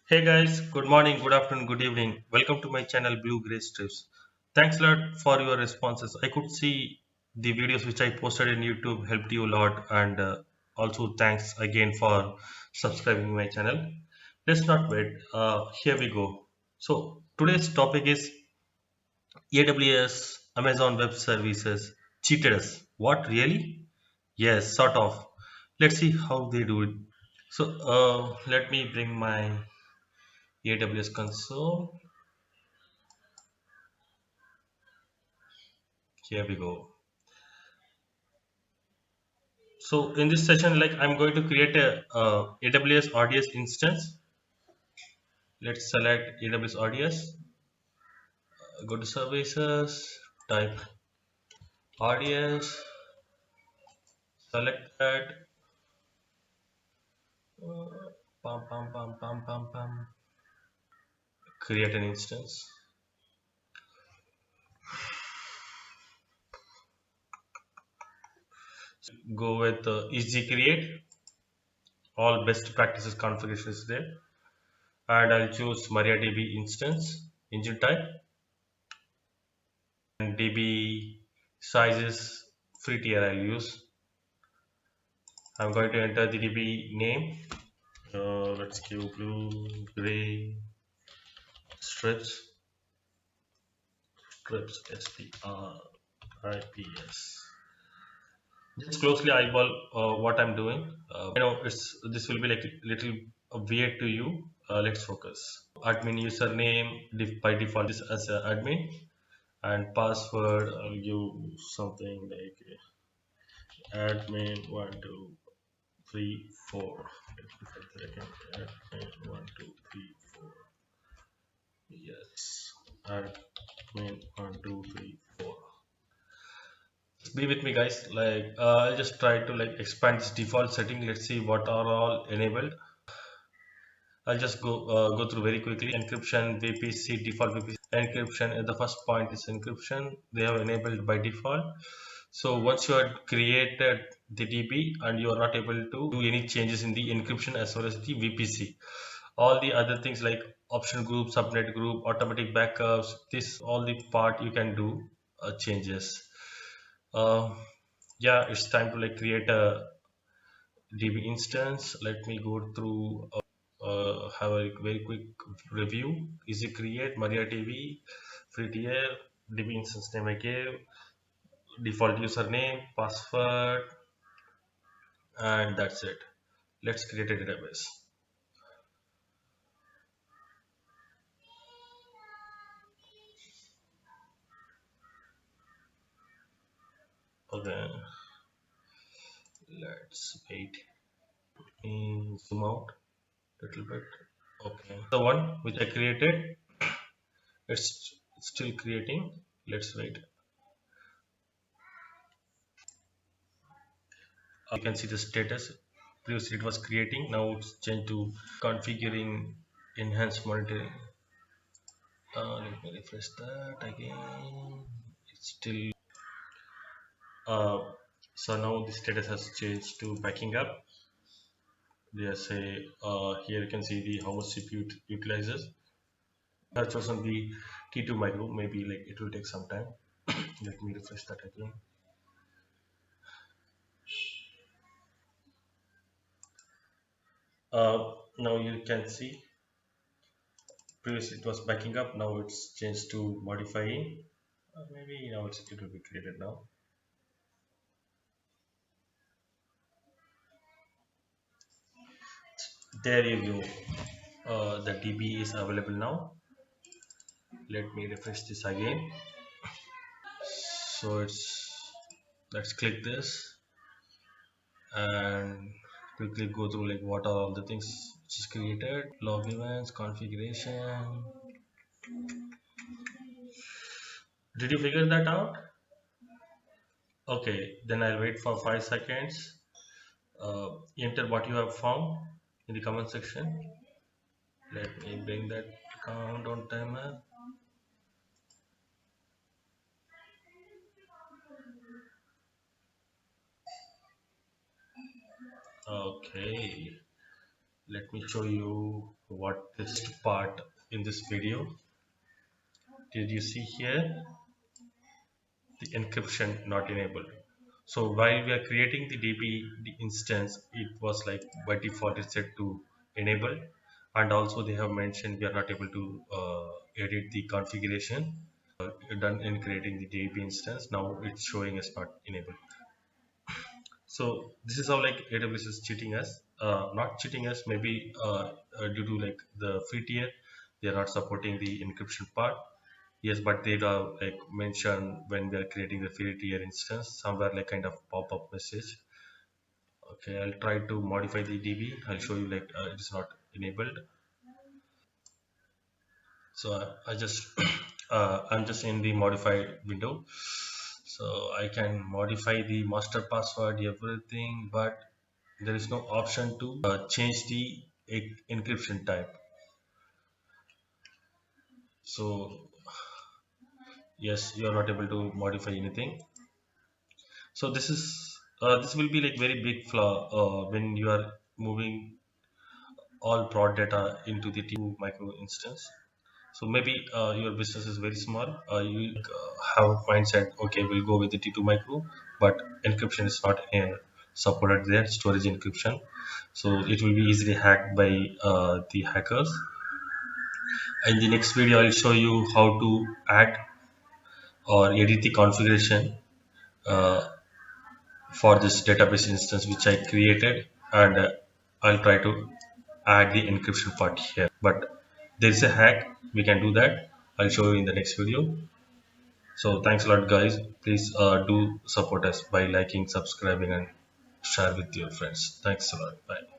Hey guys, good morning, good afternoon, good evening. Welcome to my channel BlueGreyStrips. Thanks a lot for your responses. I could see the videos which I posted in YouTube helped you a lot, and also thanks again for subscribing my channel. Let's not wait. Here we go. So today's topic is AWS Amazon Web Services cheated us. What really? Yes, sort of. Let's see how they do it. So let me bring my AWS console. Here we go. So in this session, like I'm going to create a AWS RDS instance. Let's select AWS RDS. Go to services. Type RDS. Select that. Pam pam pam pam pam pam. Create an instance. Go with easy create. All best practices configuration is there, and I'll choose MariaDB instance. Engine type and DB sizes free tier I'll use. I'm going to enter the DB name. Let's give blue, gray, strips, Just closely eyeball what I'm doing. I know this will be like a little weird to you. Let's focus. Admin username by default is as a admin, and password I'll give something like admin1234. Let me type that again. Admin1234. Yes, admin 1, 2, 3, 4. Be with me, guys. Like I'll just try to like expand this default setting. Let's see what are all enabled. I'll just go through very quickly. Encryption, VPC, default VPC, encryption. The first point is encryption. They have enabled by default. So once you have created the DB and you are not able to do any changes in the encryption as well as the VPC, all the other things like option group, subnet group, automatic backups, this all the part you can do changes. Uh, yeah, it's time to like create a DB instance. Let me go through. Have a very quick review. Easy create MariaDB, free tier, DB instance name I gave, default username, password, and that's it. Let's create a database. Okay, let's wait. Zoom out a little bit. Okay, the one which I created, it's still creating. Let's wait. You can see the status. Previously it was creating. Now it's changed to configuring enhanced monitoring. Let me refresh that again. It's still. Uh, so now the status has changed to backing up. There's a here you can see the how much CPU utilizes. I've chosen the T2 micro. Maybe like it will take some time. Let me refresh that again. Now you can see previously it was backing up. Now it's changed to modifying. Maybe now it will be created now. There you go. The DB is available now. Let me refresh this again. So it's let's click this and quickly go through like what are all the things which is created. Log events, configuration. Did you figure that out? Okay, then I'll wait for 5 seconds. Enter what you have found in the comment section. Let me bring that countdown timer. Okay. Let me show you what is part in this video. Did you see here the encryption not enabled? So while we are creating the DB instance, it was like by default it's set to enable, and also they have mentioned we are not able to edit the configuration done in creating the DB instance. Now it's showing as not enabled. So this is how like AWS is cheating us. Not cheating us, maybe due to like the free tier, they are not supporting the encryption part. Yes, but they like mention when we are creating the free tier instance somewhere like kind of pop-up message. Okay, I'll try to modify the DB. I'll show you like it is not enabled. So I just I'm just in the modify window. So I can modify the master password, everything, but there is no option to change the encryption type. So yes, you are not able to modify anything. So this will be like very big flaw when you are moving all prod data into the T2 micro instance. So maybe your business is very small. You have a mindset, okay, we'll go with the T2 micro, but encryption is not supported there, storage encryption. So it will be easily hacked by the hackers. In the next video, I'll show you how to add or edit the configuration uh, for this database instance which I created, and I'll try to add the encryption part here. But there is a hack, we can do that. I'll show you in the next video. So thanks a lot, guys. Please do support us by liking, subscribing, and share with your friends. Thanks a lot. Bye.